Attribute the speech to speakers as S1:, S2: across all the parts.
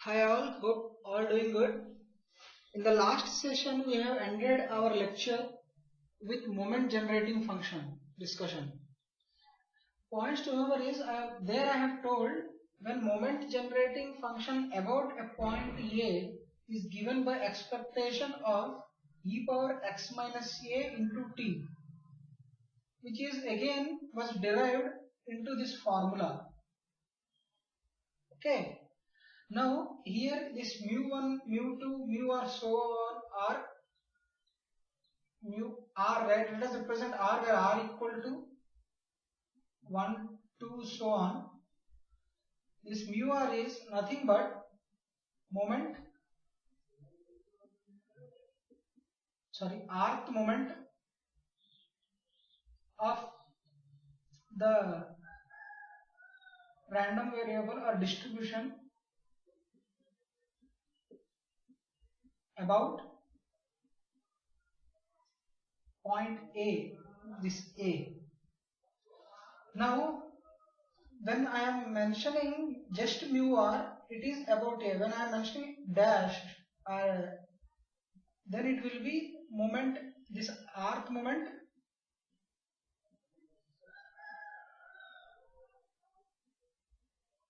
S1: Hi all, hope all doing good. In the last session we have ended our lecture with moment generating function discussion. Points to remember is I have told when moment generating function about a point A is given by expectation of e power x minus a into t, which is again was derived into this formula. Okay. Now here this mu1, mu2, mu r so on are mu r, right? Let us represent r where r equal to 1, 2 so on. This mu r is nothing but rth moment of the random variable or distribution about point A, this A. Now when I am mentioning just mu r, it is about A. When I am mentioning dash, then it will be moment, this rth moment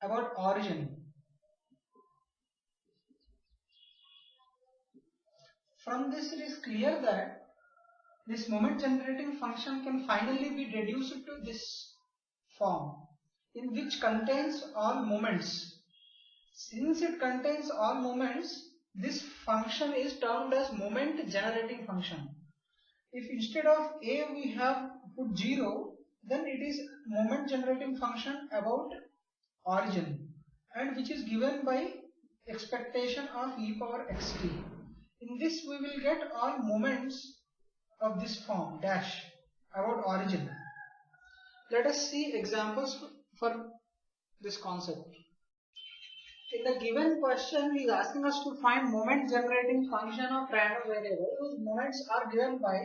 S1: about origin. From this it is clear that this moment generating function can finally be reduced to this form, in which contains all moments. Since it contains all moments, this function is termed as moment generating function. If instead of a we have put 0, then it is moment generating function about origin, and which is given by expectation of e power xt. In this we will get all moments of this form dash about origin. Let us see examples for this concept. In the given question, he is asking us to find moment generating function of random variable whose moments are given by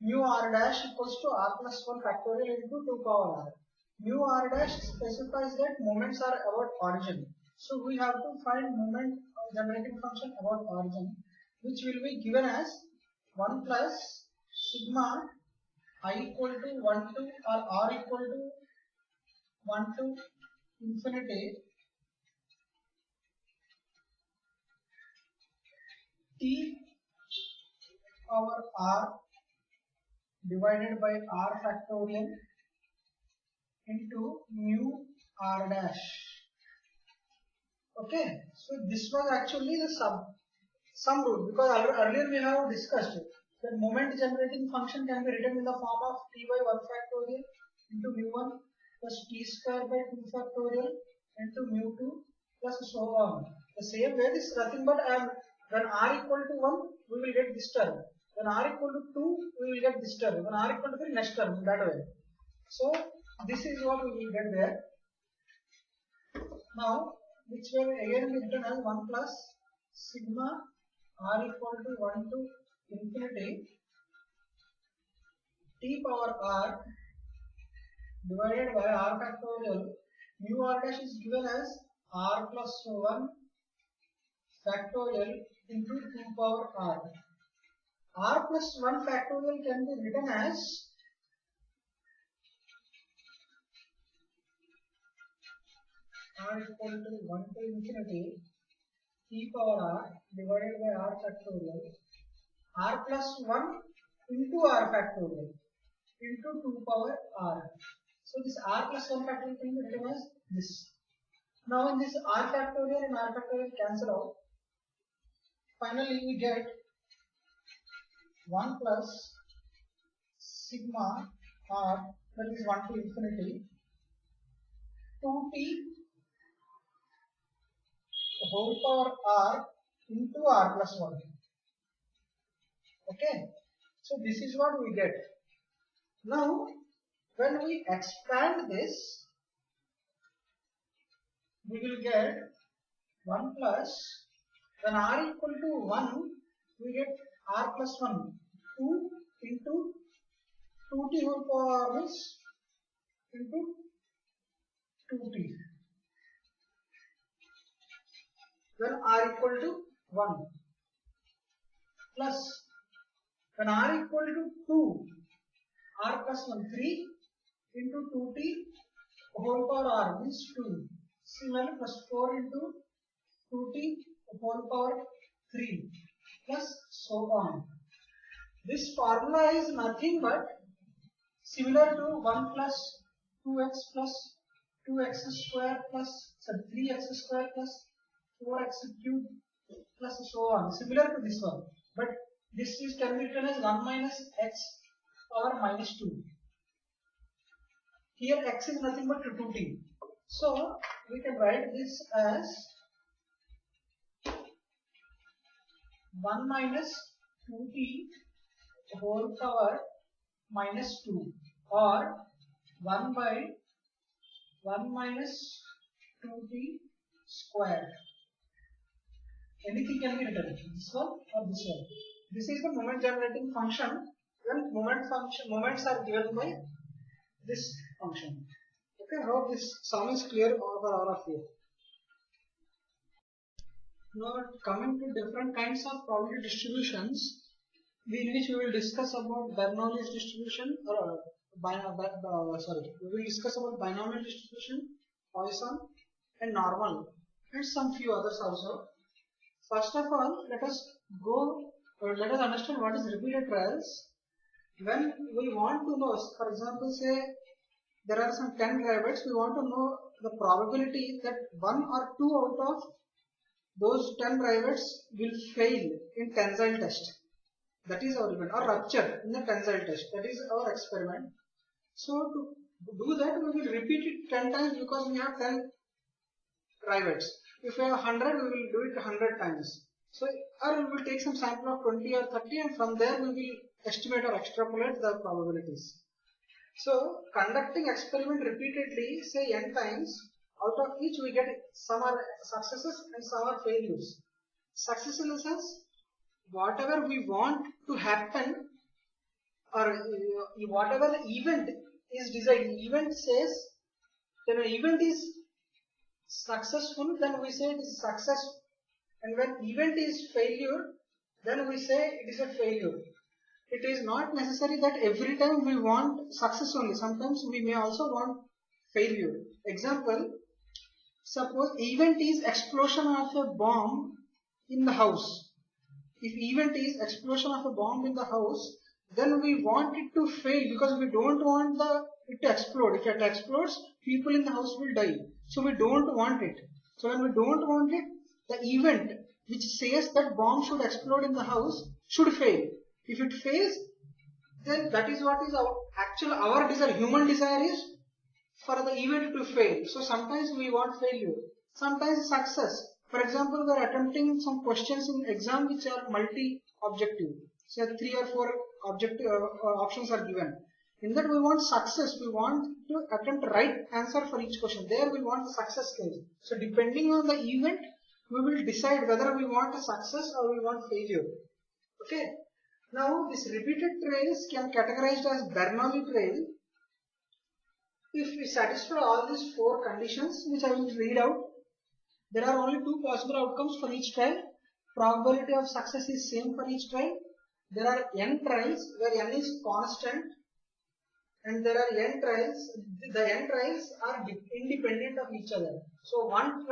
S1: mu r dash equals to r plus 1 factorial into 2 power r. Mu r dash specifies that moments are about origin. So we have to find moment generating function about origin, which will be given as 1 plus sigma I equal to 1 to or r equal to 1 to infinity t over r divided by r factorial into mu r dash. Okay, so this was actually the sum rule, because earlier we have discussed it. The moment generating function can be written in the form of t by 1 factorial into mu1 plus t square by 2 factorial into mu2 plus so on. The same way, this is nothing but when r equal to 1 we will get this term, when r equal to 2 we will get this term, when r equal to 3 next term, that way. So this is what we will get there. Now which will again be written as 1 plus sigma r equal to 1 to infinity t power r divided by r factorial. Mu r dash is given as r plus 1 factorial into 2 power r. R plus 1 factorial can be written as r equal to 1 to infinity t power r divided by r factorial, r plus 1 into r factorial into 2 power r. So this r plus 1 factorial can be written as this. Now in this r factorial and r factorial cancel out. Finally we get 1 plus sigma r, that is 1 to infinity 2t whole power r into r plus 1. Okay, so this is what we get. Now when we expand this, we will get 1 plus, when r equal to 1 we get r plus 1, 2 into 2t whole power means into 2t. when r equal to 1 plus when r equal to 2, r plus 1, 3 into 2t whole power r means 2. Similarly, plus 4 into 2t whole power 3 plus so on. This formula is nothing but similar to 1 plus 2x plus 2x square plus 3x square plus 4x cubed plus so on. Similar to this one, but this is can be written as 1 minus x power minus 2. Here x is nothing but 2t. So we can write this as 1 minus 2t whole power minus 2 or 1 by 1 minus 2t square. Anything can be written, this one or this one. This is the moment generating function when moments are given by this function. Okay, I hope this sum is clear for all of you. Now coming to different kinds of probability distributions, in which we will discuss about Binomial distribution or we will discuss about binomial distribution, Poisson and normal and some few others also. First of all, let us understand what is repeated trials. When we want to know, for example, say there are some 10 rabbits, we want to know the probability that 1 or 2 out of those 10 rabbits will fail in tensile test. That is our event, or rupture in the tensile test. That is our experiment. So to do that, we will repeat it 10 times because we have 10 rabbits. If we have 100, we will do it 100 times. So, or we will take some sample of 20 or 30 and from there we will estimate or extrapolate the probabilities. So, conducting experiment repeatedly, say n times, out of each we get some are successes and some are failures. Success in the sense, whatever we want to happen or whatever the event is designed, event says, then an event is successful, then we say it is success, and when event is failure, then we say it is a failure. It is not necessary that every time we want success only. Sometimes we may also want failure. Example, suppose event is explosion of a bomb in the house. If event is explosion of a bomb in the house, then we want it to fail because we don't want it to explode. If it explodes, people in the house will die. So we don't want it. So when we don't want it, the event which says that bomb should explode in the house should fail. If it fails, then that is what is our desire. Human desire is for the event to fail. So sometimes we want failure, sometimes success. For example, we are attempting some questions in exam which are multi-objective. So 3 or 4 objective options are given. In that we want success. We want to attempt right answer for each question. There we want the success case. So depending on the event, we will decide whether we want a success or we want failure. Okay. Now this repeated trails can be categorized as Bernoulli trail if we satisfy all these 4 conditions, which I will read out. There are only 2 possible outcomes for each trial. Probability of success is same for each trial. There are n trials where n is constant, and there are n trials. The n trials are independent of each other. So one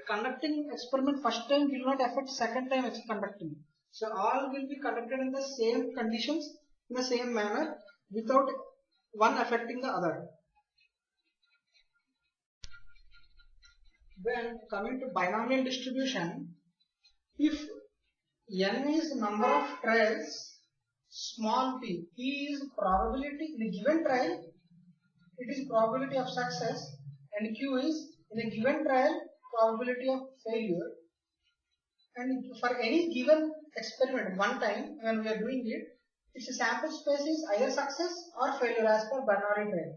S1: conducting experiment first time will not affect second time conducting. So all will be conducted in the same conditions, in the same manner, without one affecting the other. When coming to binomial distribution, if n is number of trials, small p, p is probability in a given trial, it is probability of success, and q is in a given trial probability of failure. And for any given experiment, one time when we are doing it, its sample space is either success or failure as per Bernoulli trial.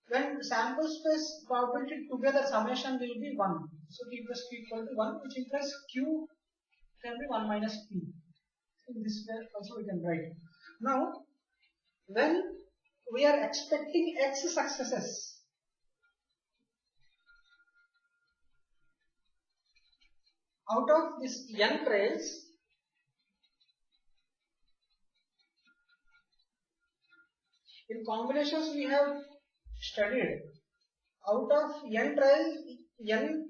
S1: When sample space probability together summation will be 1. So t plus q equal to 1, which implies q can be 1 minus p. In this way also we can write. Now, when we are expecting x successes, out of this n trials, in combinations we have studied, out of n trials, n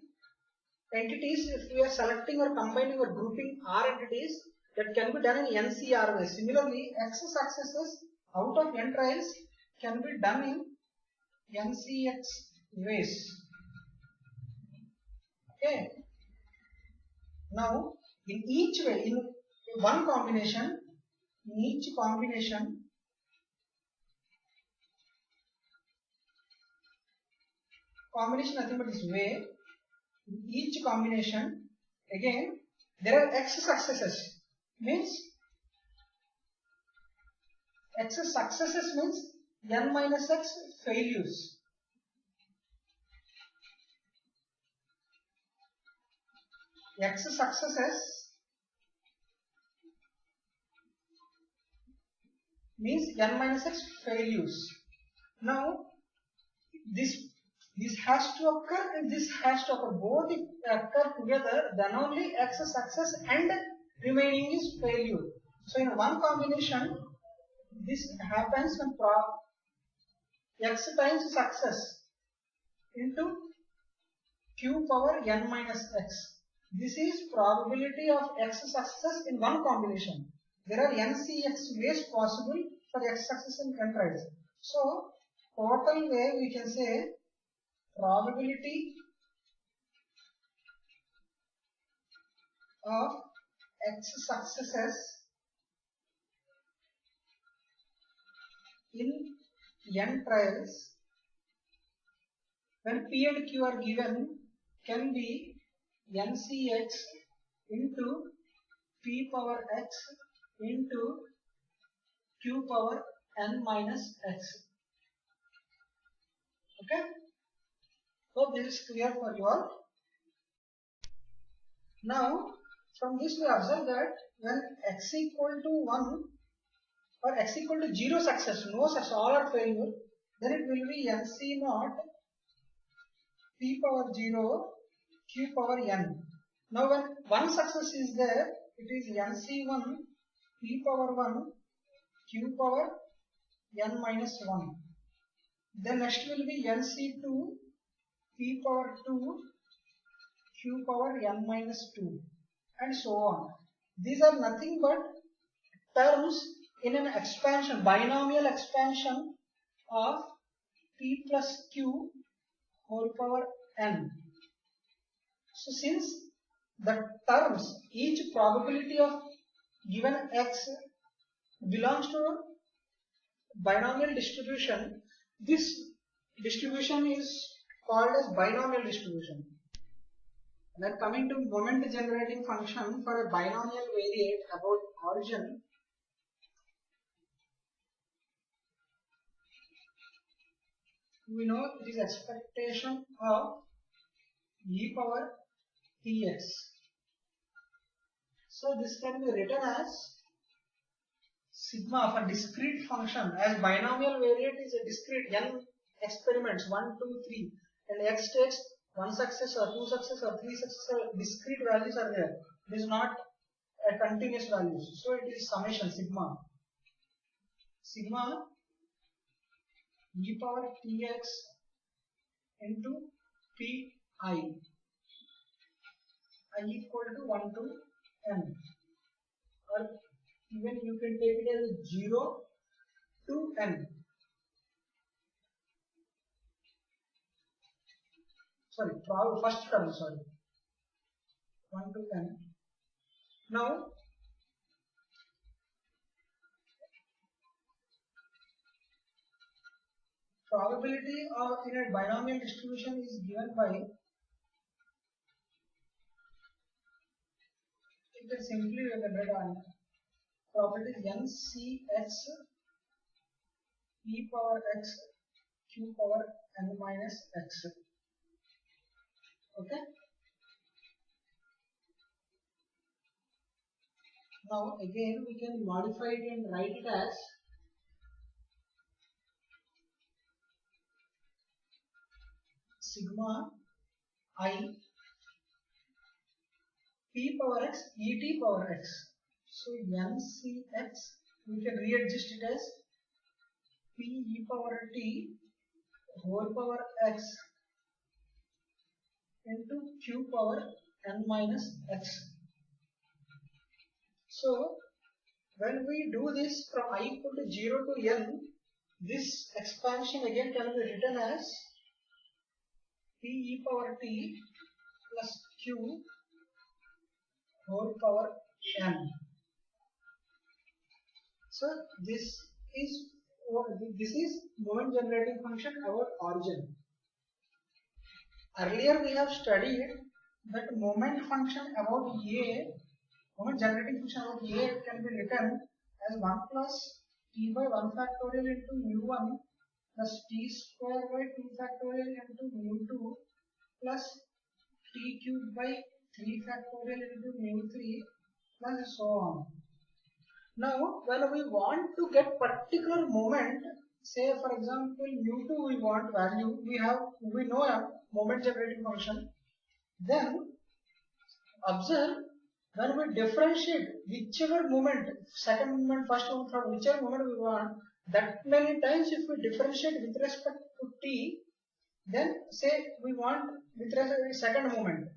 S1: entities, if we are selecting or combining or grouping r entities, that can be done in NCR way. Similarly, x successes out of n trials can be done in NCX ways. Okay. Now, in each way, in one combination, in each combination, nothing but this way, in each combination, again, there are x successes, means x successes means n minus x failures. X successes means n minus x failures. Now, this has to occur and this has to occur. Both occur together, then only x success and remaining is failure. So, in one combination, this happens when x times success into q power n minus x. This is probability of x success in one combination. There are NCX ways possible for x success in n trials. So, total way we can say probability of x successes in n trials when p and q are given can be NCX into p power x into q power n minus x. Okay? Hope this is clear for you all. Now, from this we observe that when x equal to 1 or x equal to 0 success, no success, all are failure, then it will be NC naught p power 0 q power n. Now when one success is there, it is NC1 p power 1 q power n minus 1. Then next will be NC2 p power 2 q power n minus 2 and so on. These are nothing but terms in an expansion, binomial expansion of p plus q whole power n. So since the terms, each probability of given x belongs to a binomial distribution, this distribution is called as binomial distribution. Then coming to moment generating function for a binomial variate about origin, we know it is expectation of e power tx. So this can be written as sigma for discrete function, as binomial variate is a discrete n experiments 1, 2, 3 and x takes 1 success or 2 success or 3 success, or discrete values are there. It is not a continuous values. So it is summation sigma e power tx into pi I equal to 1 to n, or even you can take it as 0 to n. Sorry, first term, 1 to n. Now, probability of in a binomial distribution is given by, you can simply write on probability NCX e power x q power n minus x. Okay. Now again we can modify it and write it as sigma I p power x et power x. So ncx, we can readjust it as p e power t whole power x into q power n minus x. So when we do this from I equal to 0 to n, this expansion again can be written as p e power t plus q whole power n. So this is moment generating function about origin. Earlier we have studied that moment function about a, moment generating function about a can be written as 1 plus t by 1 factorial into mu1 plus t square by 2 factorial into mu2 plus t cubed by 3 factorial into mu3 plus so on. Now when we want to get particular moment, say for example mu2 we want value, we know a moment generating function, then observe when we differentiate whichever moment, second moment, first moment, third, whichever moment we want, that many times if we differentiate with respect to t, then say we want with respect to second moment,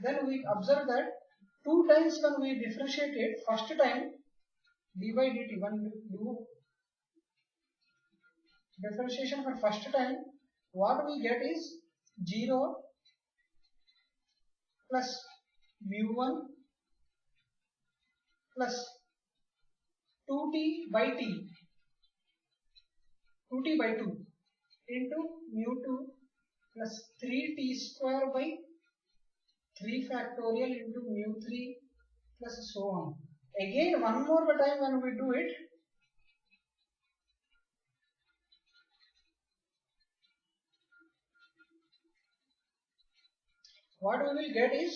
S1: then we observe that 2 times when we differentiate it, first time d by dt, when we do differentiation for first time, what we get is 0 plus mu1 plus 2t by 2 into mu2 plus 3t square by 3 factorial into mu3 plus so on. Again one more time when we do it, what we will get is,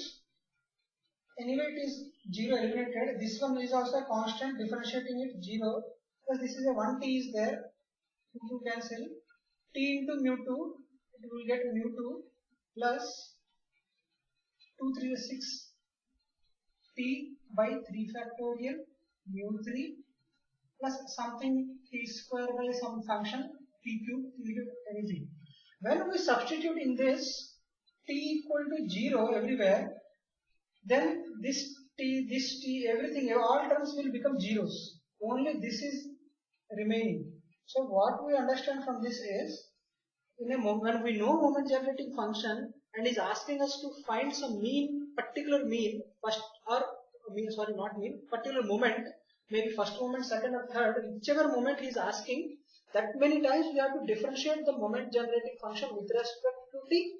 S1: anyway it is 0 eliminated, this one is also a constant, differentiating it 0, because this is a 1 t is there, 2 cancel, t into mu2, it will get mu2 plus 2 3 is 6 t by 3 factorial mu3 plus something t square by some function t cube, anything. When we substitute in this t equal to 0 everywhere, then this t, everything, all terms will become zeros. Only this is remaining. So what we understand from this is, when we know moment generating function and is asking us to find some mean, particular mean, first or mean, sorry, not mean, particular moment, maybe first moment, second or third, whichever moment he is asking, that many times we have to differentiate the moment generating function with respect to t,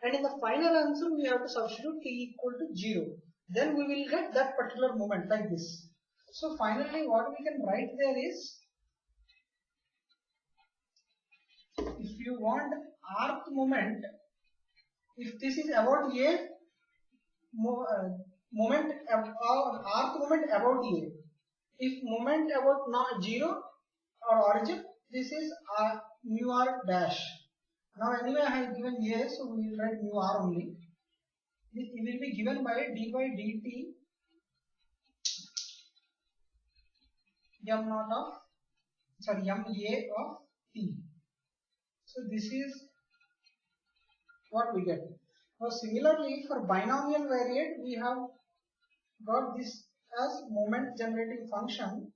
S1: and in the final answer we have to substitute t equal to 0. Then we will get that particular moment like this. So finally what we can write there is, if you want rth moment, if this is about a moment, rth moment about a, if moment about not 0 or origin, this is mu r dash. Now anyway I have given a, so we will write mu r only. This will be given by d by dt m naught of, sorry, m a of t. So this is what we get. Now similarly for binomial variate, we have got this as moment generating function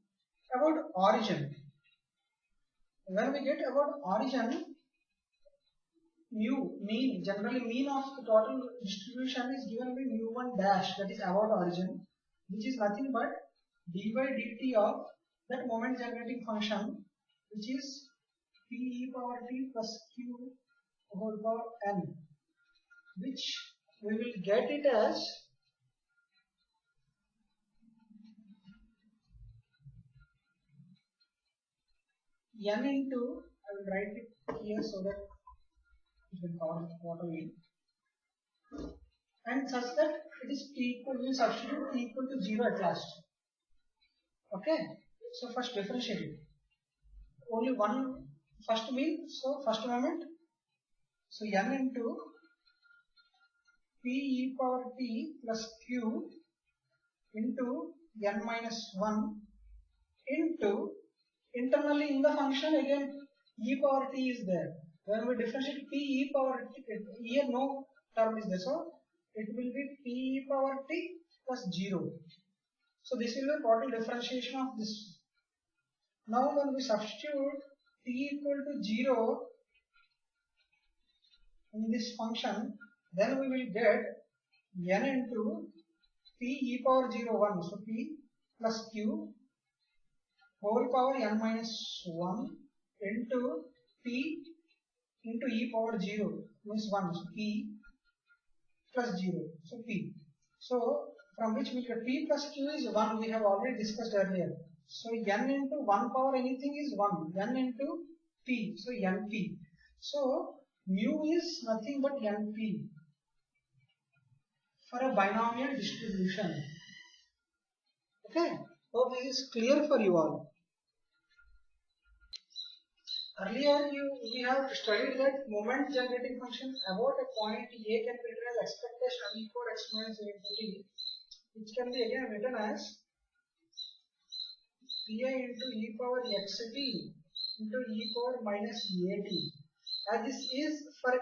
S1: about origin. When we get about origin, mu, mean, generally mean of the total distribution is given by mu1 dash, that is about origin, which is nothing but d by dt of that moment generating function, which is p e power t plus q whole power n, which we will get it as n into, I will write it here so that it will cover what I mean, and such that it is t equal, we will substitute t equal to 0 at last. Okay, so first differentiate it. Only one first mean, so first moment, so n into p e power t plus q into n minus 1 into internally in the function again e power t is there. When we differentiate p e power t, here no term is there, so it will be p e power t plus 0. So this is the total differentiation of this. Now when we substitute t equal to 0 in this function, then we will get n into p e power 0 1, so p plus q whole power n minus 1 into p into e power 0 means 1, so p plus 0, so p. So from which we get p plus q is 1, we have already discussed earlier. So n into 1 power anything is 1, n into p, so np. So mu is nothing but np for a binomial distribution. Okay, hope this is clear for you all. Earlier we have studied that moment generating function about a point A can be written as expectation e power x minus a into t, which can be again written as pi into e power xt into e power minus at. As this is for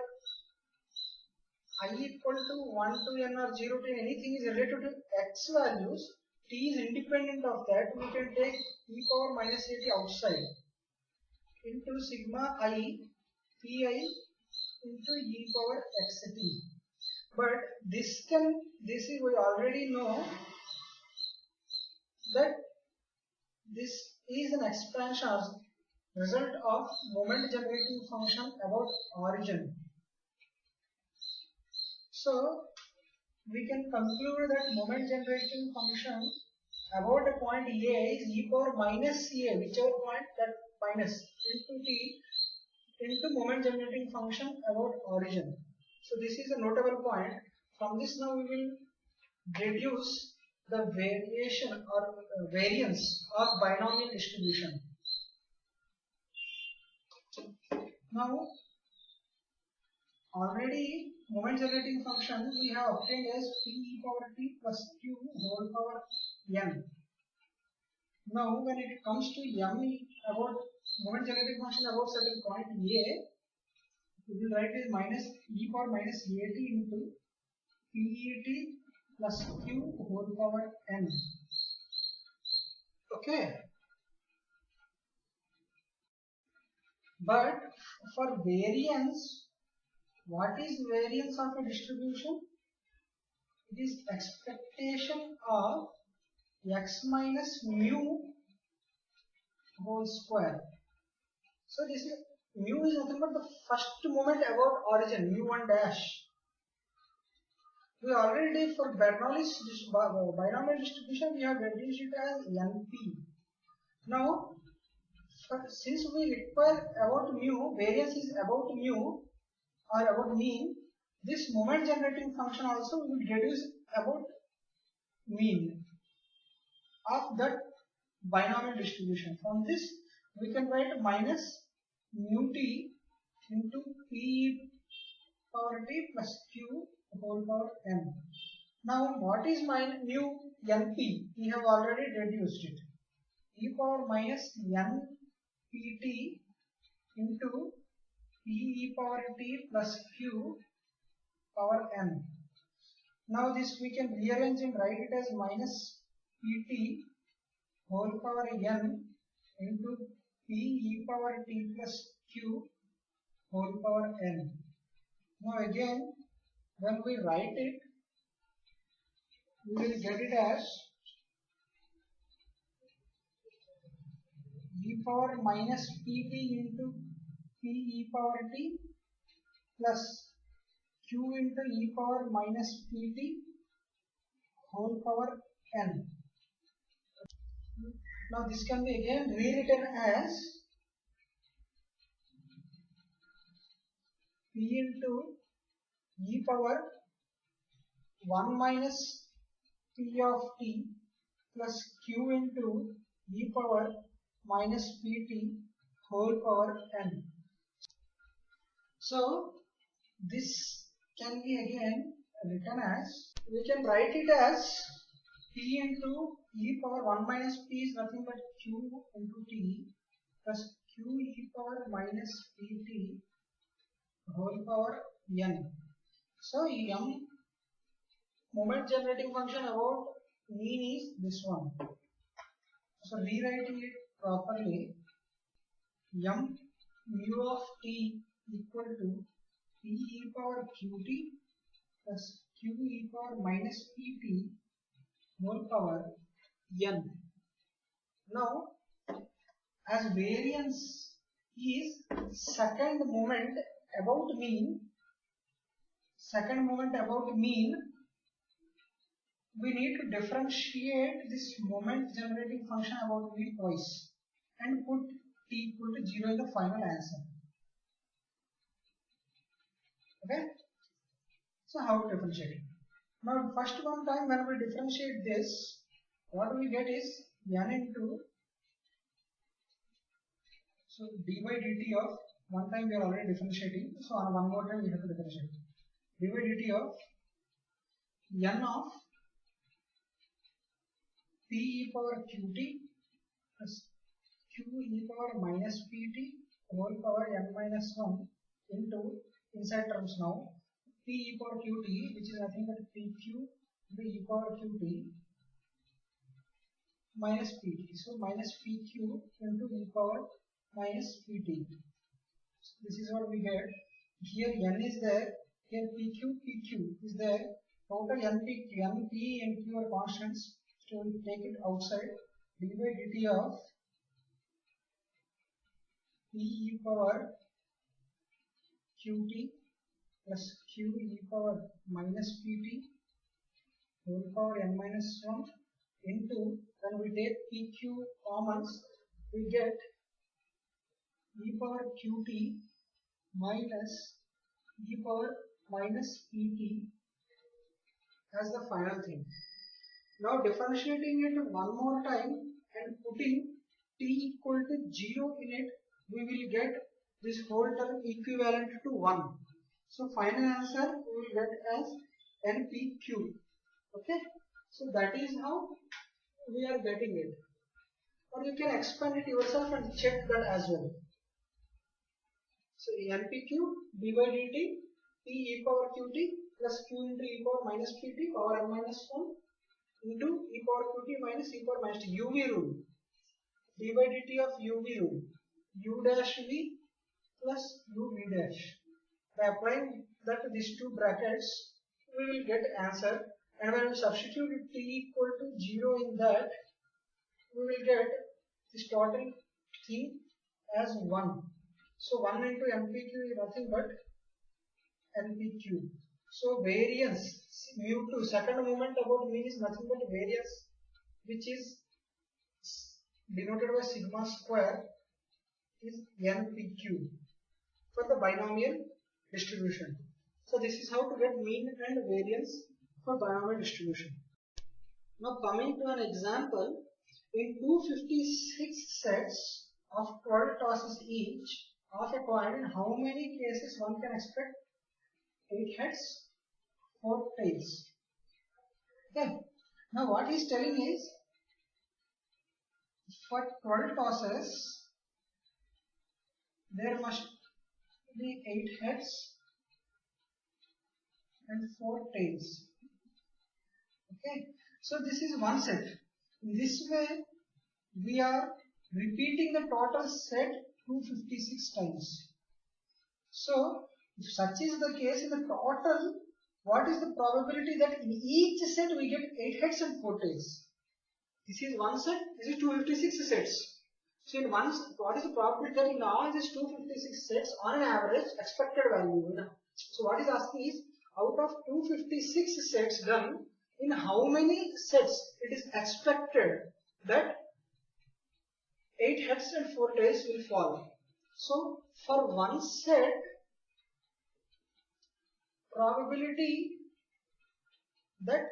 S1: I equal to 1 to n or 0 to n, anything is related to x values, t is independent of that, we can take e power minus at outside into sigma I pi into e power xt. But this is we already know that this is an expansion as result of moment generating function about origin. So we can conclude that moment generating function about a point A is e power minus a, whichever point that minus into t into moment generating function about origin. So this is a notable point. From this now we will deduce the variation or variance of binomial distribution. Now already moment generating function we have obtained as p e power t plus q whole power n. Now when it comes to m about moment generating function about certain point A, we will write as minus e power minus at into pet plus q whole power n. Okay. But for variance, what is variance of a distribution? It is expectation of x minus mu whole square. So this is mu is nothing but the first moment about origin, mu1 dash. We already did for Bernoulli's binomial distribution, we have reduced it as np. Now since we require about mu, variance is about mu or about mean, this moment generating function also will reduce about mean of that binomial distribution. From this we can write minus mu t into p power t plus q whole power n. Now what is mu np? We have already reduced it. E power minus npt into p e power t plus q power n. Now this we can rearrange and write it as minus pt whole power n into p e power t plus q whole power n. Now again when we write it, we will get it as e power minus pt into p e power t plus q into e power minus pt whole power n. Now this can be again rewritten as p into e power 1 minus p of t plus q into e power minus pt whole power n. So this can be again written as, we can write it as t into e power 1 minus p is nothing but q into t plus q e power minus pt whole power n. So m moment generating function about mean is this one. So rewriting it properly, m mu of t equal to p e power qt plus q e power minus pt whole power n. Now, as variance is second moment about mean, we need to differentiate this moment generating function about mean twice and put t equal to 0 in the final answer. Okay? So how to differentiate it? Now first one time when we differentiate this, what we get is n into, so d by dt of, one time we are already differentiating, so on one more time we have to differentiate. d by dt of n of p e power qt plus q e power minus pt whole power n minus 1 into, inside terms now, p e power qt, which is nothing but pq into e power qt minus pt. So minus pq into e power minus pt. So this is what we get. Here n is there, here pq is there. Total np and q are constants. So we take it outside. d by dt of p e power qt plus q e power minus pt whole power n minus 1 into, when we take pq commons, we get e power qt minus e power minus pt as the final thing. Now differentiating it one more time and putting t equal to 0 in it, we will get this whole term equivalent to 1. So final answer we will get as npq. Okay, so that is how we are getting it, or you can expand it yourself and check that as well. So npq d by dt p e power qt plus q into e power minus pt power n minus 1 into e power qt minus e power minus t. uv rule, d by dt of uv rule, u dash v plus uv dash. By applying that to these two brackets, we will get answer, and when we substitute t equal to 0 in that, we will get this total thing as 1. So 1 into npq is nothing but npq. So variance mu2, second moment about mean, is nothing but variance, which is denoted by sigma square, is npq for the binomial distribution. So this is how to get mean and variance for binomial distribution. Now coming to an example, in 256 sets of 12 tosses each of a coin, in how many cases one can expect 8 heads, 4 tails? Okay. Now what he is telling is, for 12 tosses there must be 8 heads and 4 tails. Okay, so this is one set. In this way we are repeating the total set 256 times. So if such is the case, in the total, what is the probability that in each set we get 8 heads and 4 tails? This is one set, this is 256 sets. So in one, what is the probability that in all these 256 sets, on an average, expected value? So what is asking is, out of 256 sets done, in how many sets it is expected that 8 heads and 4 tails will fall? So for one set, probability that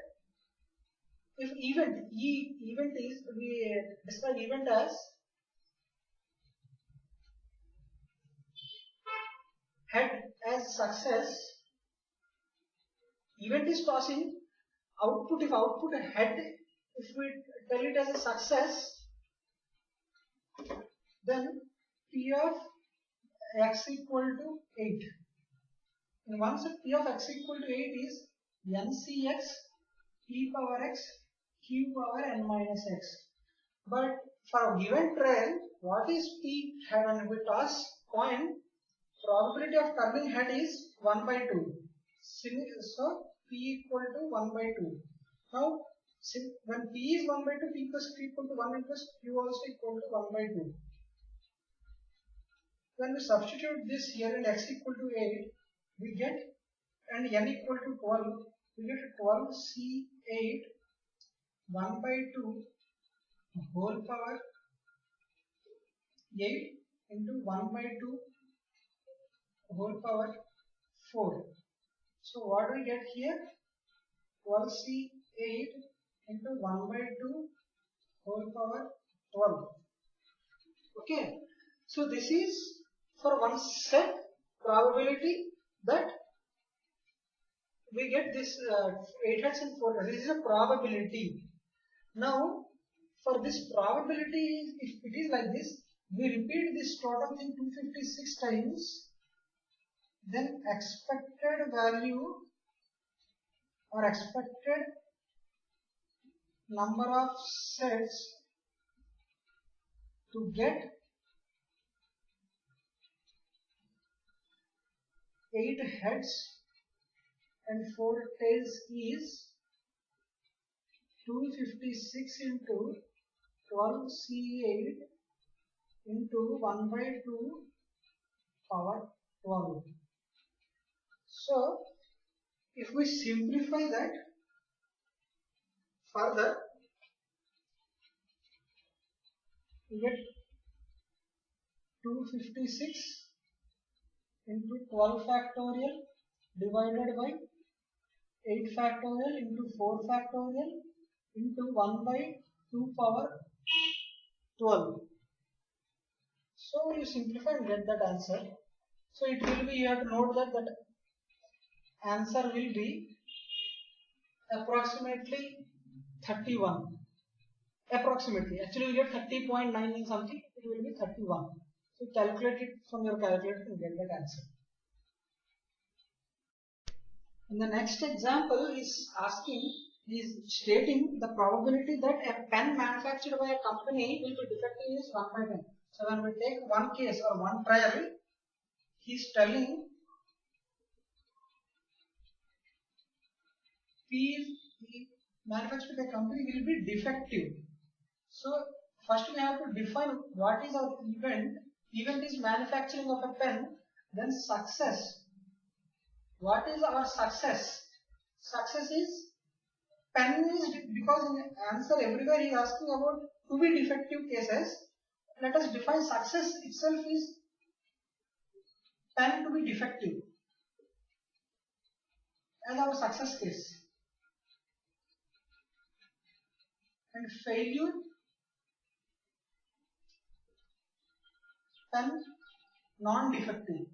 S1: if event is, we describe event as head as success. Event is tossing. Output, if output head if we tell it as a success, then P of x equal to 8. And once P of x equal to 8 is NCX P power x Q power n minus x. But for a given trail, what is P head? When we toss coin, probability of turning head is 1 by 2. So P equal to 1 by 2. Now when P is 1 by 2, P plus Q equal to 1 plus Q also equal to 1 by 2. When we substitute this here and x equal to 8, we get, and n equal to 12, we get 12 C8 1 by 2 whole power 8 into 1 by 2 whole power 4. So what do we get here? 12C8 into 1 by 2 whole power 12. Okay. So this is for one set probability that we get this 8 heads and 4 heads. This is a probability. Now for this probability, if it is like this, we repeat this total thing 256 times, then expected value or expected number of sets to get 8 heads and 4 tails is 256 into 12C8 into 1 by 2 power 12. So if we simplify that further, we get 256 into 12 factorial divided by 8 factorial into 4 factorial into 1 by 2 power 12. So you simplify and get that answer. So it will be, you have to note that answer will be approximately 31. Approximately. Actually you get 30.9 and something, it will be 31. So calculate it from your calculator and get that answer. And the next example is stating the probability that a pen manufactured by a company will be defective is 1 by 10. So when we take one case or one trial, he is telling P manufactured by a company will be defective. So first we have to define what is our event. Event is manufacturing of a pen. Then success. What is our success? Success is pen is, because in the answer everywhere he is asking about to be defective cases. Let us define success itself is pen to be defective as our success case. And failure, pen non-defective.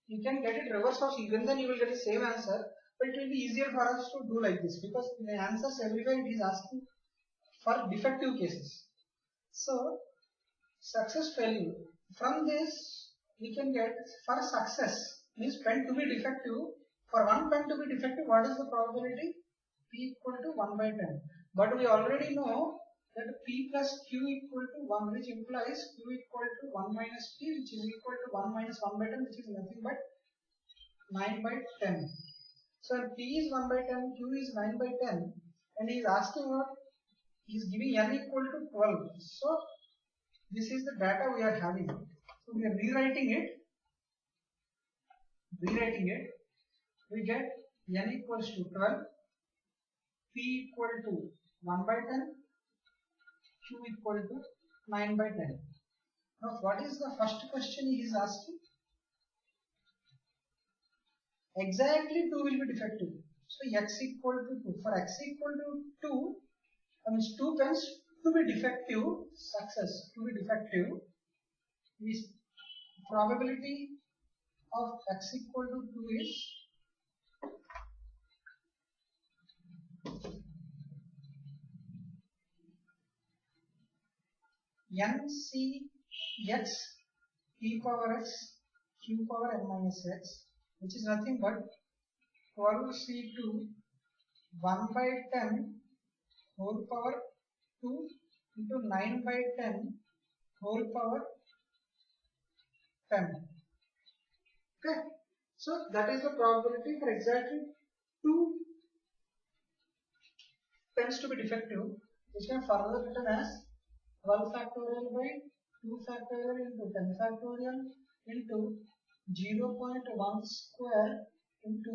S1: You can get it reverse or even then you will get the same answer, but it will be easier for us to do like this because in the answers everywhere it is asking for defective cases. So success failure, from this we can get for success means pen to be defective. For one pen to be defective, what is the probability? P equal to 1 by 10. But we already know that P plus Q equal to 1, which implies Q equal to 1 minus P, which is equal to 1 minus 1 by 10, which is nothing but 9 by 10. So P is 1 by 10, Q is 9 by 10, and he is asking what? He is giving n equal to 12. So this is the data we are having. So we are rewriting it. We get n equals to 12, P equal to 1 by 10, Q equal to 9 by 10. Now what is the first question he is asking? Exactly 2 will be defective. So x equal to 2. For x equal to 2, that means 2 pens to be defective, success to be defective, is probability of x equal to 2 is NCX p power x q power n minus x, which is nothing but 12C2 1 by 10 whole power 2 into 9 by 10 whole power 10. Okay, so that is the probability for exactly 2 tends to be defective, which can further written as 12 factorial by 2 factorial into 10 factorial into 0.1 square into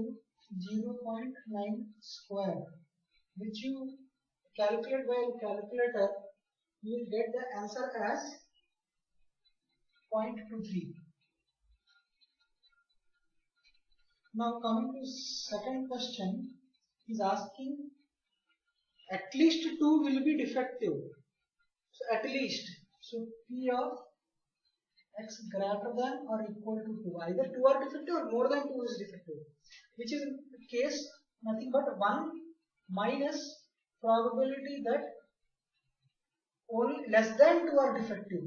S1: 0.9 square, which you calculate by a calculator, you will get the answer as 0.23. Now coming to second question, he is asking at least 2 will be defective. So at least, so P of x greater than or equal to 2, either 2 are defective or more than 2 is defective, which is in the case nothing but 1 minus probability that only less than 2 are defective.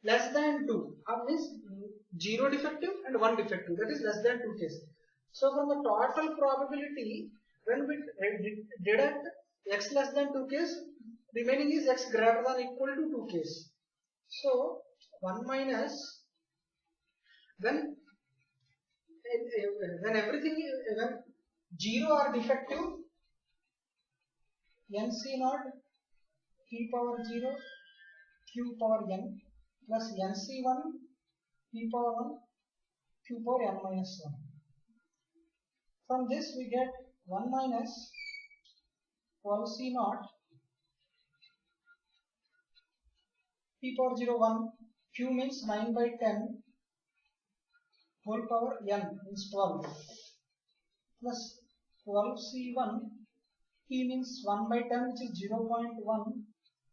S1: Less than 2 means 0 defective and 1 defective, that is less than 2 case. So from the total probability, when we deduct x less than 2 case, remaining is x greater than or equal to 2 case. So 1 minus when everything when 0 are defective, NC naught p power 0 q power n plus NC1 p power 1 q power n minus 1. From this we get 1 minus 12C naught p power 0 1, q means 9 by 10 whole power n means 12 plus 12C1 p means 1 by 10 which is 0.1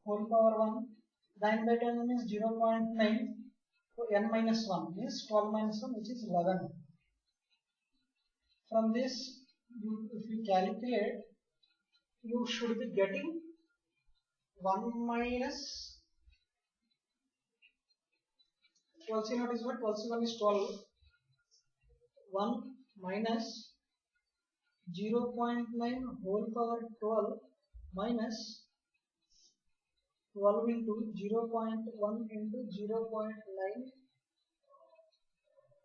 S1: whole power 1, 9 by 10 means 0.9, so n minus 1 means 12 minus 1 which is 11. From this if you calculate, you should be getting 1 minus 12C naught is what? 12C1 is 12. 1 minus 0.9 whole power 12 minus 12 into 0.1 into 0.9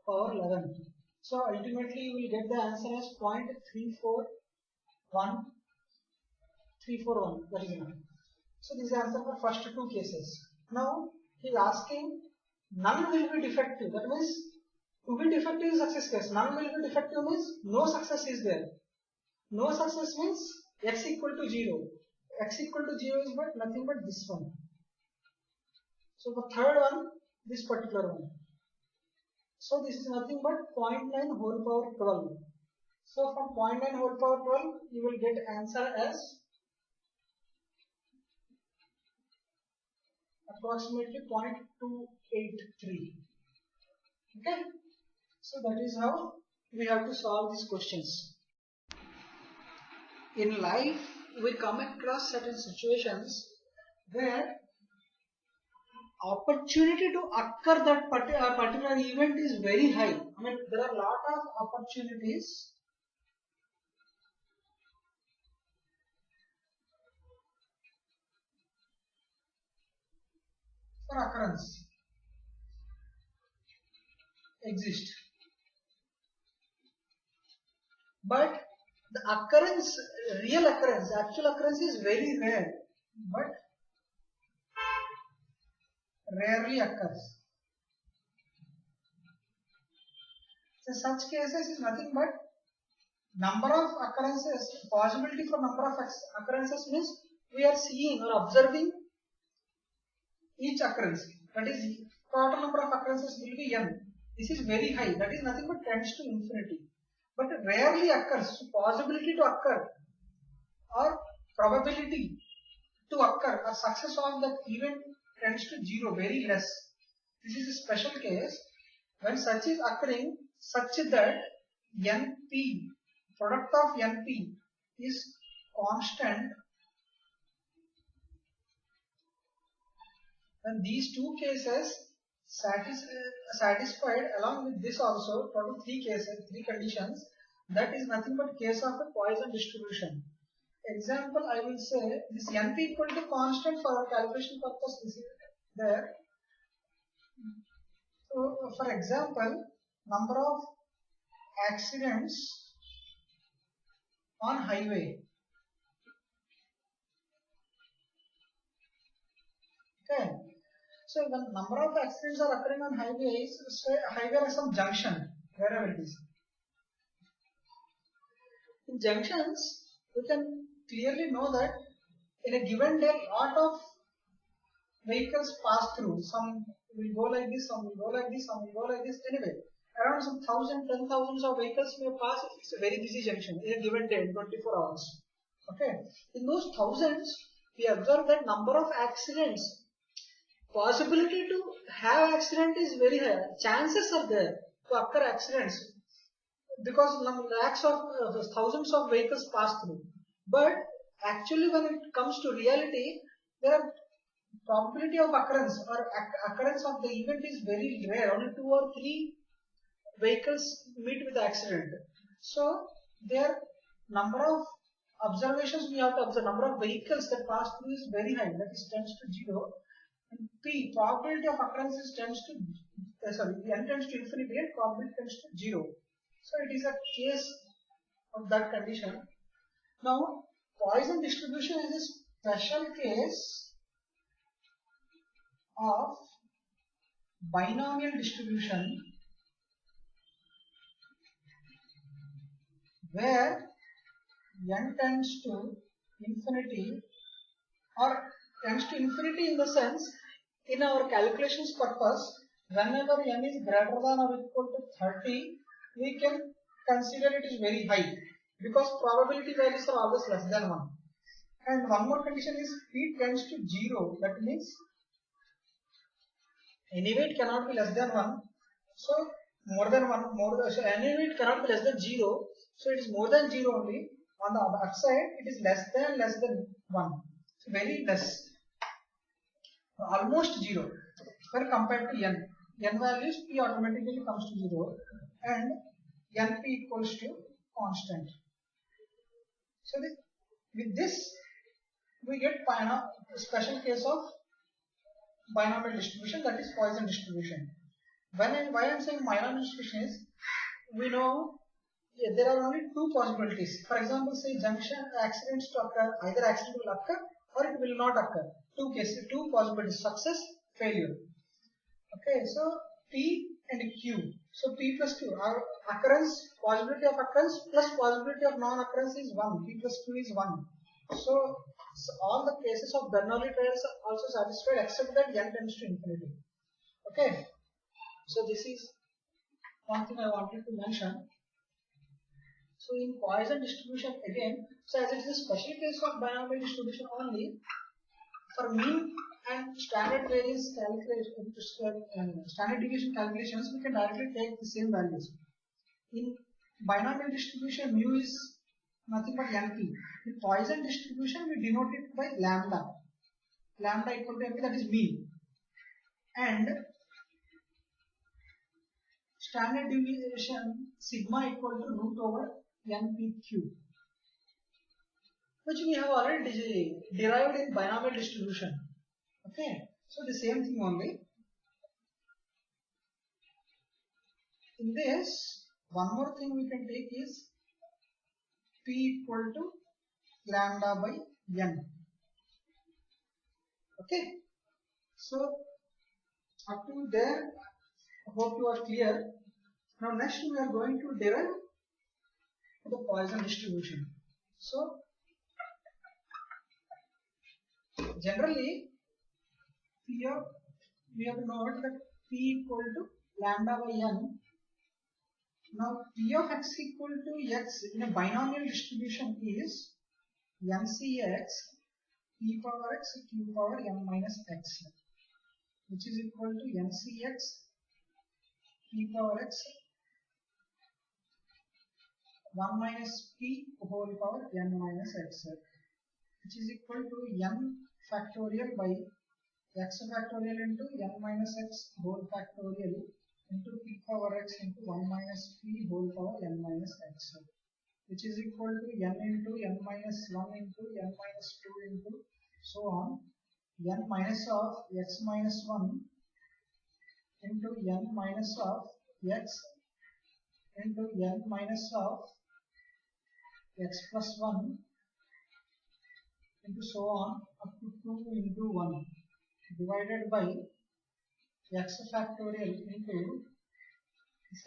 S1: power 11. So ultimately you will get the answer as 0.341. That is enough. So this is the answer for first 2 cases. Now he is asking none will be defective. That means to be defective is success case. None will be defective means no success is there. No success means x equal to 0. X equal to 0 is what? Nothing but this one. So the third one, this particular one. So this is nothing but 0.9 whole power 12. So from 0.9 whole power 12, you will get answer as approximately 0.283. Okay. So that is how we have to solve these questions. In life, we come across certain situations where opportunity to occur that particular event is very high. I mean, there are a lot of opportunities for occurrence exist, but the occurrence, real occurrence, actual occurrence is very rare, but rarely occurs. So such cases is nothing but number of occurrences, possibility for number of occurrences means we are seeing or observing each occurrence, that is total number of occurrences will be n. This is very high, that is nothing but tends to infinity, but rarely occurs. So possibility to occur or probability to occur or success of that event tends to 0, very less. This is a special case when such is occurring such that NP, product of NP is constant Then these two cases satisfied along with this also, total three cases, three conditions, that is nothing but case of a Poisson distribution. Example, I will say this NP equal to constant for our calculation purpose is there. So, for example, number of accidents on highway. Okay. So when number of accidents are occurring on highways, say highway has some junction, wherever it is. In junctions, we can clearly know that in a given day, lot of vehicles pass through. Some will go like this, some will go like this, some will go like this. Anyway, around some 10,000s of vehicles may pass if it's a very busy junction in a given day in 24 hours. Okay. In those thousands, we observe that number of accidents, possibility to have accident is very high. Chances are there to occur accidents because lakhs of thousands of vehicles pass through. But actually, when it comes to reality, there are probability of occurrence or occurrence of the event is very rare. Only 2 or 3 vehicles meet with the accident. So their number of observations we have to observe, number of vehicles that pass through is very high, that is tends to 0. And P, probability of occurrences tends to n tends to infinity and probability tends to 0. So it is a case of that condition. Now Poisson distribution is a special case of binomial distribution where n tends to infinity, or tends to infinity in the sense, in our calculations purpose, whenever n is greater than or equal to 30, we can consider it is very high because probability values are always less than 1. And one more condition is p tends to 0, that means anyway it cannot be less than 1. So more than 1, so anyway it cannot be less than 0. So it is more than 0 only. On the other side, it is less than 1. So very less, almost 0 when compared to n. N values, p automatically comes to 0 and np equals to constant. So with this, we get a special case of binomial distribution, that is Poisson distribution. Why I am saying binomial distribution is, we know there are only 2 possibilities. For example, say junction accidents to occur, either accident will occur or it will not occur. 2 cases, 2 possibilities, success, failure. Okay, so P and Q. So P plus Q, our occurrence, possibility of occurrence plus possibility of non-occurrence is 1. P plus Q is 1. So all the cases of Bernoulli trials are also satisfied except that n tends to infinity. Okay, so this is one thing I wanted to mention. So in Poisson distribution again, so as it is a special case of binomial distribution only, for mean and standard variance calculation, standard deviation calculations, we can directly take the same values. In binomial distribution, mu is nothing but np. In Poisson distribution, we denote it by lambda. Lambda equal to np, that is mean. And standard deviation sigma equal to root over npq, which we have already derived in binomial distribution. Okay, so the same thing only. In this, one more thing we can take is p equal to lambda by n. Okay, so up to there, I hope you are clear. Now next we are going to derive the Poisson distribution. So generally, we have to note that p equal to lambda by n. Now p of x equal to x in a binomial distribution is ncx p power x q power m minus x, which is equal to ncx p power x 1 minus p whole power n minus x, which is equal to n factorial by x factorial into n minus x whole factorial into p power x into 1 minus p whole power n minus x, which is equal to n into n minus 1 into n minus 2 into so on n minus of x minus 1 into n minus of x into n minus of x plus 1 into so on up to 2 into 1 divided by x factorial into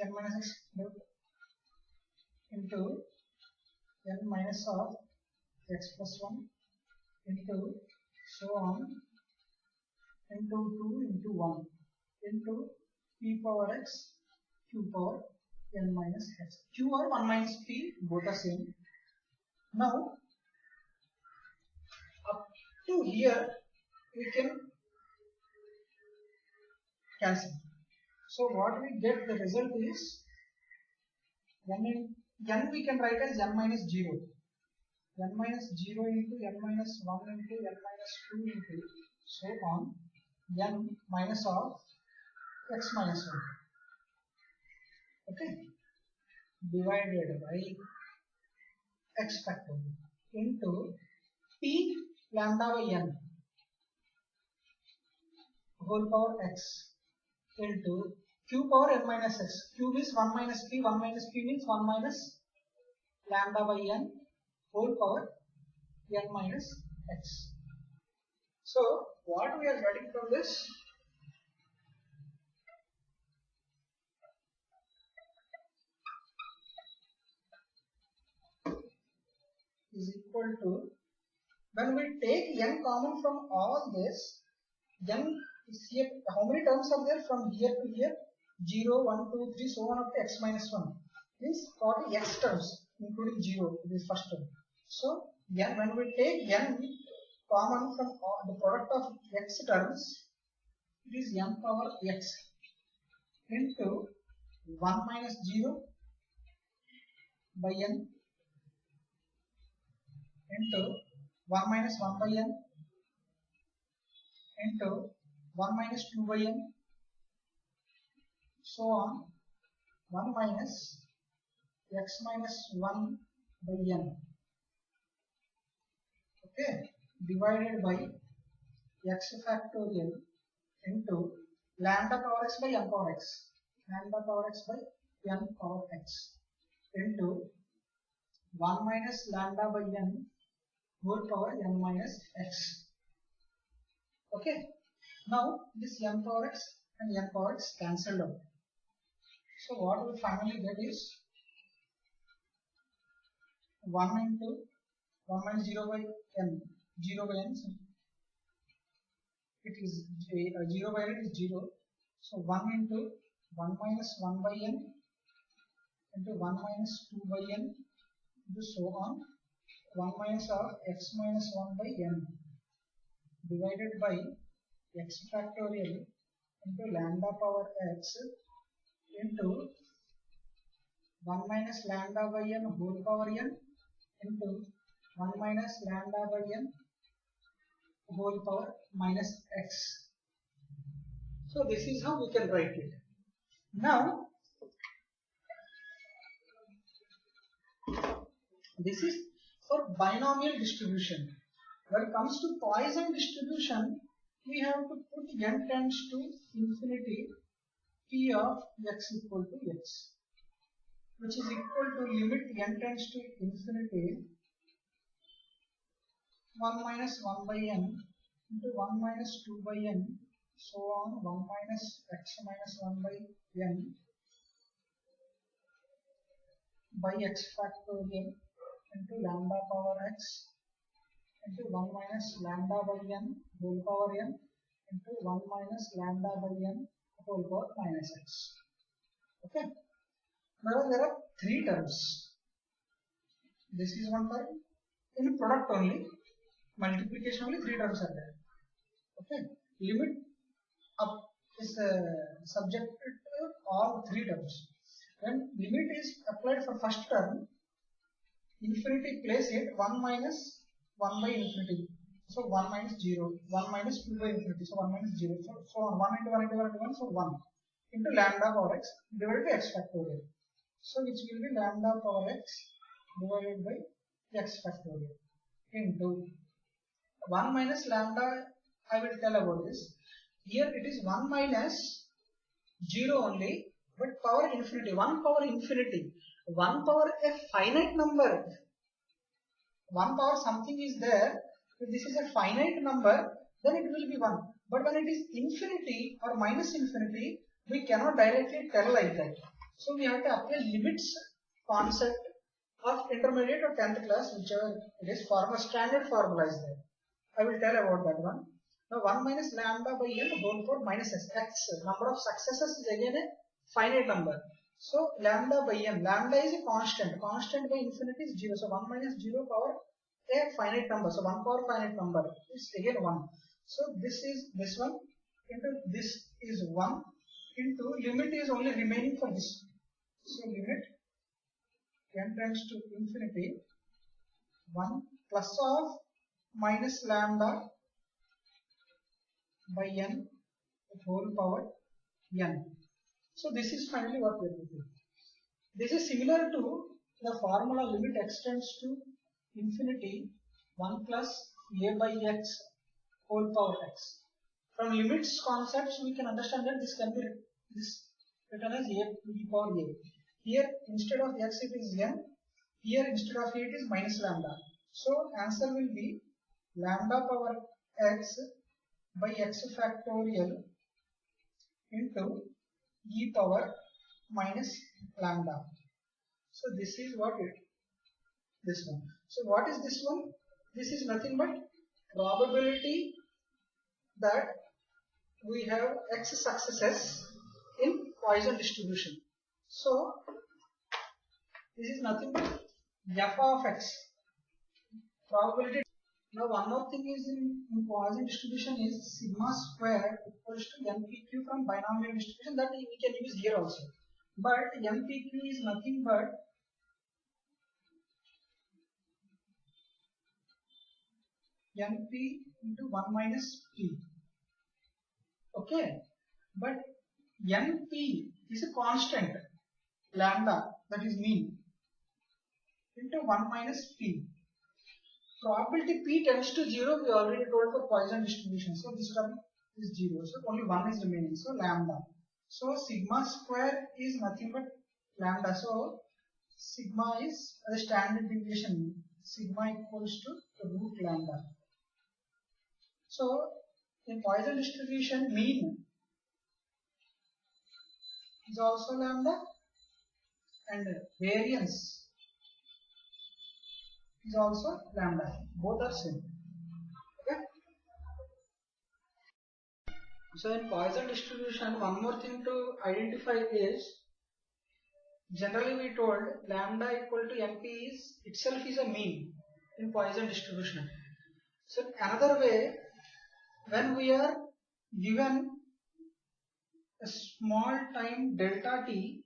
S1: n minus x into n minus of x plus 1 into so on into 2 into 1 into p power x q power n minus x. Q or 1 minus p both are same. Now up to here we can cancel. So what we get, the result is n we can write as n minus 0. n minus 0 into n minus 1 into n minus 2 into so on n minus of x minus 1. Okay, divided by x factorial into p lambda by n whole power x into q power n minus x. Q is 1 minus p, 1 minus p means 1 minus lambda by n whole power n minus x. So what we are getting from this is equal to, when we take n common from all this, n is here, how many terms are there from here to here? 0, 1, 2, 3, so on up to x minus 1 means what is x terms including 0, this first term. So n, when we take n common from all, the product of x terms, it is n power x into 1 minus 0 by n into 1 minus 1 by n into 1 minus 2 by n so on 1 minus x minus 1 by n, okay, divided by x factorial into lambda power x by n power x, lambda power x by n power x into 1 minus lambda by n whole power n minus x. Okay, now this n power x and n power x cancelled out. So what we finally get is 1 into 1 minus 0 by n, 0 by n, it is 0 by n is 0. So 1 into 1 minus 1 by n into 1 minus 2 by n into so on 1 minus of x minus 1 by n divided by x factorial into lambda power x into 1 minus lambda by n whole power n into 1 minus lambda by n whole power minus x. So this is how we can write it. Now this is for binomial distribution. When it comes to Poisson distribution, we have to put n tends to infinity p of x equal to x, which is equal to limit n tends to infinity 1 minus 1 by n into 1 minus 2 by n so on 1 minus x minus 1 by n by x factorial into lambda power x into 1 minus lambda by n whole power n into 1 minus lambda by n whole power minus x. Okay. Now there are 3 terms. This is one term. In product only, multiplication only 3 terms are there. Okay. Limit up is subjected to all 3 terms. When limit is applied for first term, infinity place it 1 minus 1 by infinity. So 1 minus 0, 1 minus 2 by infinity, so 1 minus 0, so 1 into 1 into 1 into 1, so 1 into lambda power x divided by x factorial. So which will be lambda power x divided by x factorial into 1 minus lambda. I will tell about this. Here it is 1 minus 0 only, but power infinity, 1 power infinity, 1 power a finite number, 1 power something is there. If this is a finite number, then it will be 1. But when it is infinity or minus infinity, we cannot directly tell like that. So we have to apply limits concept of intermediate or 10th class, whichever it is, standard formula is there. I will tell about that one. Now 1 minus lambda by n whole power minus x. Number of successes is again a finite number. So lambda by n, lambda is a constant. Constant by infinity is 0. So 1 minus 0 power a finite number. So 1 power finite number is again 1. So this is this one into this is 1 into limit is only remaining for this. So limit n tends to infinity 1 plus of minus lambda by n whole power n. So this is finally what we are doing. This is similar to the formula limit extends to infinity 1 plus a by x whole power x. From limits concepts we can understand that this can be written as a to the power a. Here instead of x it is n, here instead of a it is minus lambda. So answer will be lambda power x by x factorial into e power minus lambda. So this is what this one. So what is this one? This is nothing but probability that we have x successes in Poisson distribution. So this is nothing but f of x probability. Now one more thing is in Poisson distribution is sigma square equals to npq from binomial distribution, that we can use here also. But npq is nothing but np into 1 minus p. Okay, but np is a constant, lambda, that is mean, into 1 minus p. Probability p tends to 0, we already told for Poisson distribution. So this term is 0. So only 1 is remaining. So lambda. So sigma square is nothing but lambda. So sigma is a standard deviation. Sigma equals to root lambda. So in Poisson distribution, mean is also lambda and variance is also lambda. Both are same. Okay. So in Poisson distribution, one more thing to identify is, generally we told lambda equal to np is itself is a mean in Poisson distribution. So another way, when we are given a small time delta t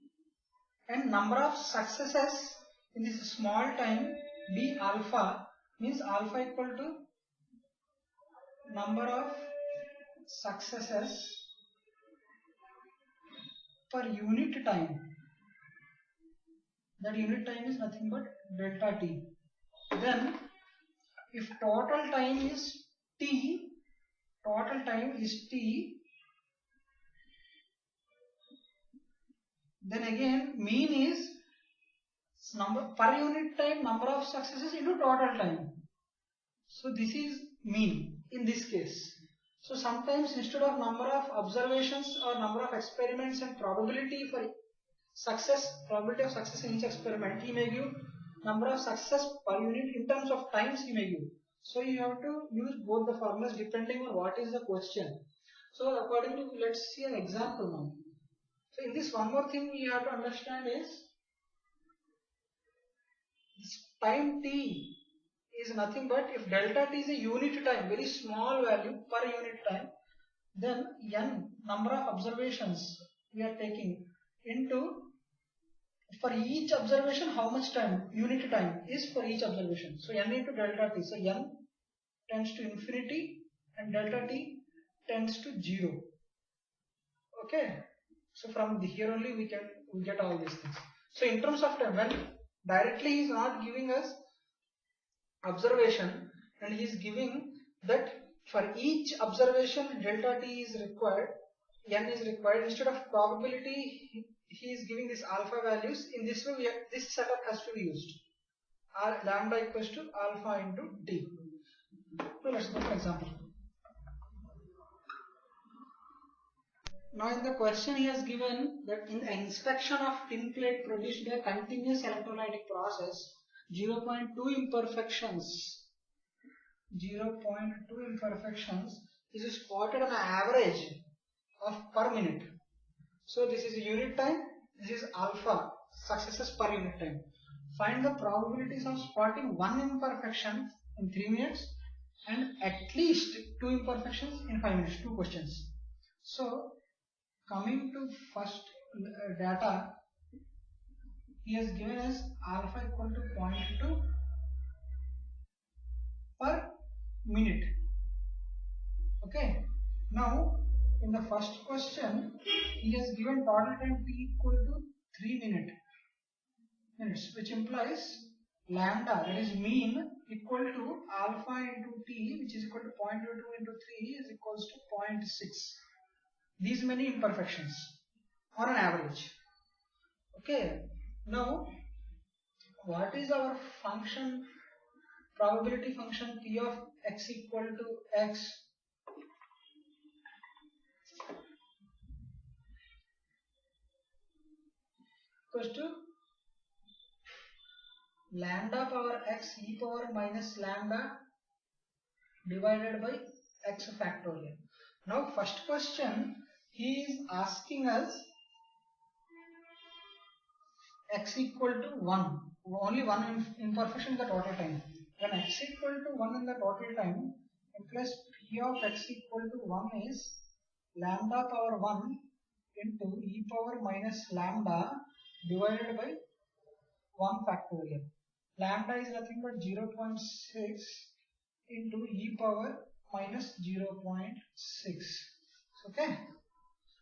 S1: and number of successes in this small time b alpha, means alpha equal to number of successes per unit time. That unit time is nothing but delta t. Then if total time is t, then again mean is number per unit time, number of successes into total time. So this is mean in this case. So sometimes instead of number of observations or number of experiments and probability for success, probability of success in each experiment, he may give number of success per unit in terms of times he may give. So you have to use both the formulas depending on what is the question. So accordingly, let's see an example now. So in this, one more thing we have to understand is this time t is nothing but, if delta t is a unit time, very small value per unit time, then n number of observations we are taking into, for each observation how much time, unit time is for each observation. So n into delta t. So n tends to infinity and delta t tends to 0. Okay, so from here only we get all these things. So in terms of time, when directly he is not giving us observation, and he is giving that for each observation delta t is required, n is required. Instead of probability, he is giving this alpha values. In this way, this setup has to be used. Lambda equals to alpha into t. So let's go for example. Now in the question he has given that in the inspection of tin plate produced by a continuous electrolytic process, 0.2 imperfections is spotted on an average of per minute. So this is unit time, this is alpha, successes per unit time. Find the probabilities of spotting one imperfection in 3 minutes and at least 2 imperfections in 5 minutes. 2 questions. So coming to first data, he has given us alpha equal to 0.2 per minute. Okay. Now in the first question, he has given total time t equal to 3 minutes, which implies lambda, that is mean, equal to alpha into t, which is equal to 0.22 into 3 is equals to 0.6. These many imperfections on an average. Okay. Now, what is our function, probability function p of x equal to x? Equals to lambda power x e power minus lambda divided by x factorial. Now first question, he is asking us x equal to 1, only one imperfection in the total time. When x equal to 1 in the total time, implies p of x equal to 1 is lambda power 1 into e power minus lambda divided by 1 factorial. Lambda is nothing but 0.6 into e power minus 0.6. Okay.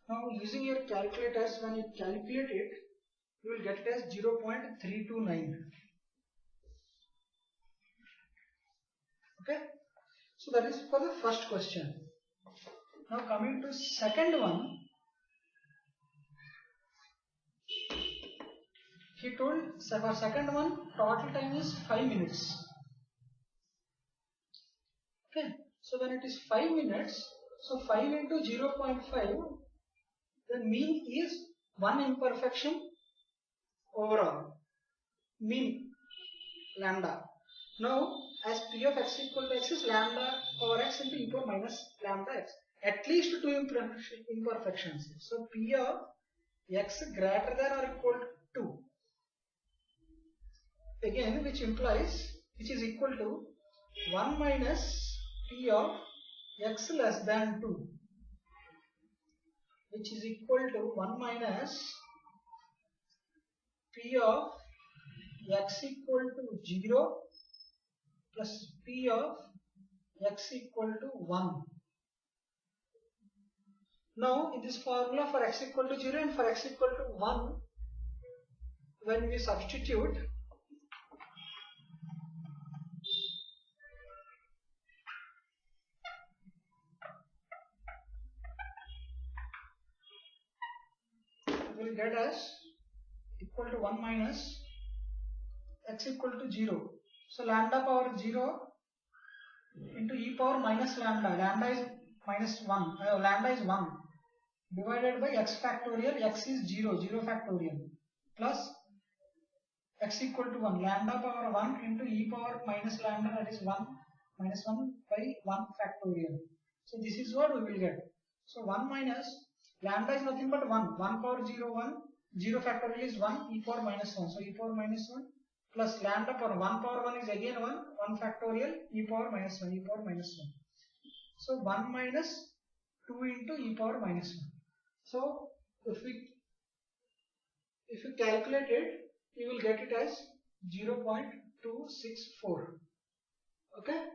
S1: Now using your calculators, when you calculate it, you will get it as 0.329. Okay. So that is for the first question. Now coming to second one, he told for second one total time is 5 minutes. Okay, so when it is 5 minutes, so 5 into 0.5, the mean is 1 imperfection overall, mean lambda. Now as p of x equal to x is lambda power x into e power minus lambda x, at least 2 imperfections. So p of x greater than or equal to 2. Again, which is equal to 1 minus p of x less than 2, which is equal to 1 minus p of x equal to 0 plus p of x equal to 1. Now in this formula for x equal to 0 and for x equal to 1, when we substitute, we will get as equal to 1 minus x equal to 0. So lambda power 0 into e power minus lambda, lambda is minus 1, lambda is 1, divided by x factorial, x is 0, 0 factorial, plus x equal to 1, lambda power 1 into e power minus lambda, that is 1 minus 1 by 1 factorial. So this is what we will get. So 1 minus lambda is nothing but 1, 1 power 0, 1, 0 factorial is 1, e power minus 1, so e power minus 1 plus lambda power 1 power 1 is again 1 factorial, e power minus 1, e power minus 1. So 1 minus 2 into e power minus 1. So if you calculate it, you will get it as 0.264. Okay.